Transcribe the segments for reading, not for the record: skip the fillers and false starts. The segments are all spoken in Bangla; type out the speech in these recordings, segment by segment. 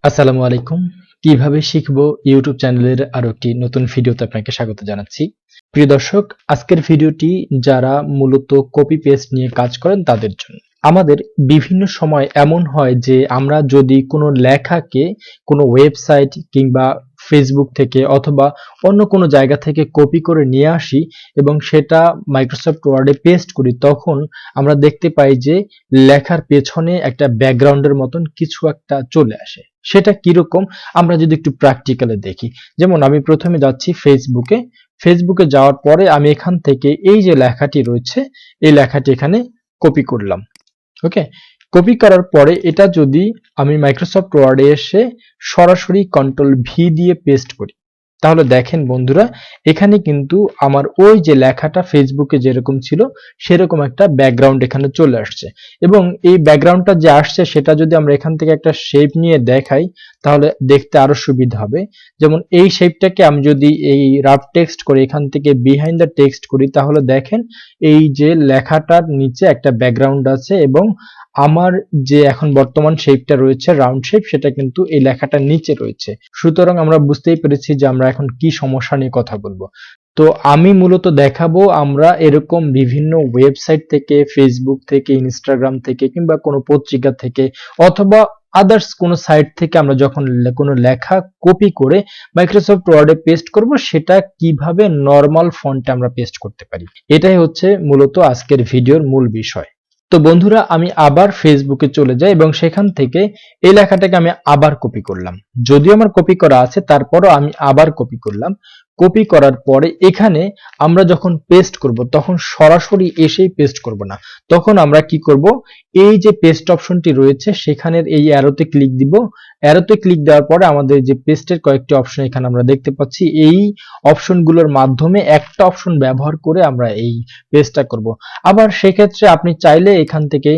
আসসালামু আলাইকুম। কিভাবে শিখবো ইউটিউব চ্যানেলের আরো একটি নতুন ভিডিওতে আপনাকে স্বাগত জানাচ্ছি। প্রিয় দর্শক, আজকের ভিডিওটি যারা মূলত কপি পেস্ট নিয়ে কাজ করেন তাদের জন্য। আমাদের বিভিন্ন সময় এমন হয় যে আমরা যদি কোনো লেখাকে কোনো ওয়েবসাইট কিংবা ফেসবুক থেকে অথবা অন্য কোনো জায়গা থেকে কপি করে নিয়ে আসি এবং সেটা মাইক্রোসফট ওয়ার্ডে পেস্ট করি, তখন আমরা দেখতে পাই যে লেখার পেছনে একটা ব্যাকগ্রাউন্ডের মতন কিছু একটা চলে আসে। সেটা কিরকম আমরা যদি একটু প্র্যাকটিক্যালি দেখি। যেমন আমি প্রথমে যাচ্ছি ফেসবুকে যাওয়ার পরে আমি এখান থেকে এই যে লেখাটি রয়েছে এই লেখাটি এখানে কপি করলাম। ওকে, কপি করার পরে এটা যদি আমি মাইক্রোসফট ওয়ার্ডে এসে সরাসরি কন্ট্রোল ভি দিয়ে পেস্ট করি, তাহলে দেখেন বন্ধুরা, এখানে কিন্তু আমার ওই যে লেখাটা ফেসবুকে যেরকম ছিল সেরকম একটা ব্যাকগ্রাউন্ড এখানে চলে আসছে। এবং এই ব্যাকগ্রাউন্ডটা যে আসছে সেটা যদি আমরা এখান থেকে একটা শেপ নিয়ে দেখাই তাহলে দেখতে আরো সুবিধা হবে। যেমন এই শেপটাকে আমি যদি এই রাফ টেক্সট করে এখান থেকে বিহাইন্ড দ্য টেক্সট করি, তাহলে দেখেন এই যে লেখাটার নিচে একটা ব্যাকগ্রাউন্ড আছে এবং আমার যে এখন বর্তমান শেপটা রয়েছে রাউন্ড শেপ, সেটা কিন্তু এই লেখাটার নিচে রয়েছে। সুতরাং আমরা বুঝতেই পেরেছি যে আমরা এখন কি সমস্যা নিয়ে কথা বলবো। তো আমি মূলত দেখাবো আমরা এরকম বিভিন্ন ওয়েবসাইট থেকে, ফেসবুক থেকে, ইনস্টাগ্রাম থেকে কিংবা কোনো পত্রিকা থেকে অথবা আদার্স কোনো সাইট থেকে আমরা যখন কোনো লেখা কপি করে মাইক্রোসফট ওয়ার্ডে পেস্ট করব, সেটা কিভাবে নরমাল ফন্টে আমরা পেস্ট করতে পারি। এটাই হচ্ছে মূলত আজকের ভিডিওর মূল বিষয়। তো বন্ধুরা, আমি আবার ফেসবুকে চলে যাই এবং সেখান থেকে এই লেখাটাকে আমি আবার কপি করলাম। যদিও আমার কপি করা আছে তারপরও আমি আবার কপি করলাম। কপি করার পরে এখানে আমরা যখন পেস্ট করব তখন সরাসরি এসেই পেস্ট করব না, তখন আমরা কি করব, এই যে পেস্ট অপশনটি রয়েছে সেখানের এই অ্যারোতে ক্লিক দিব। অ্যারোতে ক্লিক দেওয়ার পরে আমাদের যে পেস্টের কয়েকটি অপশন এখানে আমরা দেখতে পাচ্ছি, এই অপশনগুলোর মাধ্যমে একটা অপশন ব্যবহার করে আমরা এই পেস্টটা করব। আবার সেক্ষেত্রে আপনি চাইলে এখান থেকে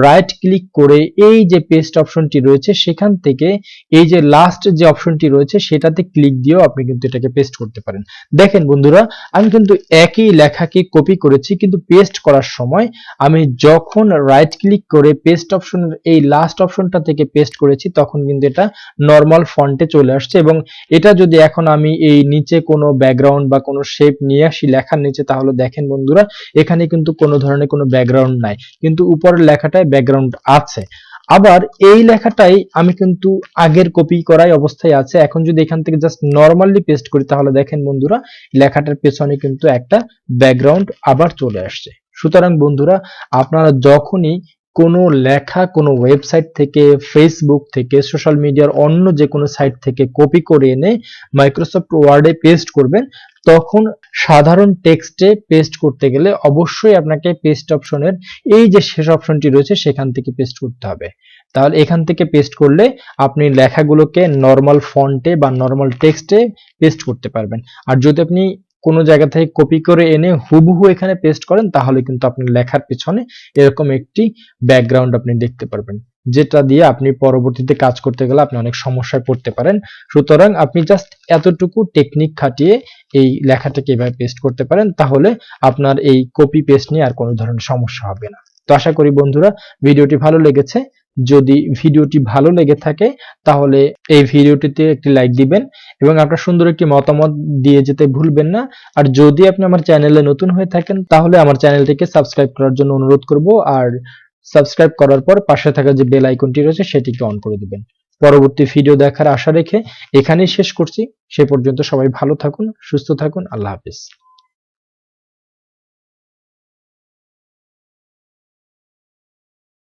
রাইট ক্লিক করে এই যে পেস্ট অপশনটি রয়েছে সেখান থেকে এই যে লাস্ট যে অপশনটি রয়েছে সেটাতে ক্লিক দিয়েও আপনি কিন্তু এটাকে পেস্ট করতে পারেন। দেখেন বন্ধুরা, আমি কিন্তু একই লেখাকে কপি করেছি, কিন্তু পেস্ট করার সময় আমি যখন রাইট ক্লিক করে পেস্ট অপশনের এই লাস্ট অপশনটা থেকে পেস্ট করেছি তখন কিন্তু এটা নরমাল ফন্টে চলে আসছে। এবং এটা যদি এখন আমি এই নিচে কোনো ব্যাকগ্রাউন্ড বা কোনো শেপ নিয়ে আসি লেখার নিচে, তাহলে দেখেন বন্ধুরা, এখানে কিন্তু কোনো ধরনের কোনো ব্যাকগ্রাউন্ড নাই, কিন্তু উপরের লেখাটায় ব্যাকগ্রাউন্ড আছে। আবার এই লেখাটাই আমি কিন্তু আগের কপি করাই অবস্থায় আছে। এখন যদি এখান থেকে জাস্ট নরমালি পেস্ট করি তাহলে দেখেন বন্ধুরা, লেখাটার পেছনে কিন্তু একটা ব্যাকগ্রাউন্ড আবার চলে আসছে। সুতরাং বন্ধুরা, আপনারা যখনই কোনো লেখা কোনো ওয়েবসাইট থেকে, ফেসবুক থেকে, সোশ্যাল মিডিয়ার অন্য যে কোনো সাইট থেকে কপি করে এনে মাইক্রোসফট ওয়ার্ডে পেস্ট করবেন, তখন সাধারণ টেক্সটে পেস্ট করতে গেলে অবশ্যই আপনাকে পেস্ট অপশনের এই যে শেষ অপশনটি রয়েছে সেখান থেকে পেস্ট করতে হবে। তাহলে এখান থেকে পেস্ট করলে আপনি লেখাগুলোকে নরমাল ফন্টে বা নরমাল টেক্সটে পেস্ট করতে পারবেন। আর যদি আপনি কোনো জায়গা থেকে কপি করে এনে হুবহু এখানে পেস্ট করেন তাহলে কিন্তু আপনার লেখার পেছনে এরকম একটি ব্যাকগ্রাউন্ড আপনি দেখতে পারবেন, যেটা দিয়ে আপনি পরবর্তীতে কাজ করতে গেলে আপনি অনেক সমস্যায় পড়তে পারেন। সুতরাং আপনি জাস্ট এতটুকু টেকনিক খাটিয়ে এই লেখাটাকে এভাবে পেস্ট করতে পারেন, তাহলে আপনার এই কপি পেস্ট নিয়ে আর কোনো ধরনের সমস্যা হবে না। তো আশা করি বন্ধুরা ভিডিওটি ভালো লেগেছে। যদি ভিডিওটি ভালো লেগে থাকে তাহলে এই ভিডিওটিতে একটি লাইক দিবেন এবং আপনার সুন্দর একটি মতামত দিয়ে যেতে ভুলবেন না। আর যদি আপনি আমার চ্যানেলে নতুন হয়ে থাকেন তাহলে আমার চ্যানেলটিকে সাবস্ক্রাইব করার জন্য অনুরোধ করব। আর সাবস্ক্রাইব করার পর পাশে থাকা যে বেল আইকনটি রয়েছে সেটিকে অন করে দিবেন। পরবর্তী ভিডিও দেখার আশা রেখে এখানেই শেষ করছি। সে পর্যন্ত সবাই ভালো থাকুন, সুস্থ থাকুন। আল্লাহ হাফেজ।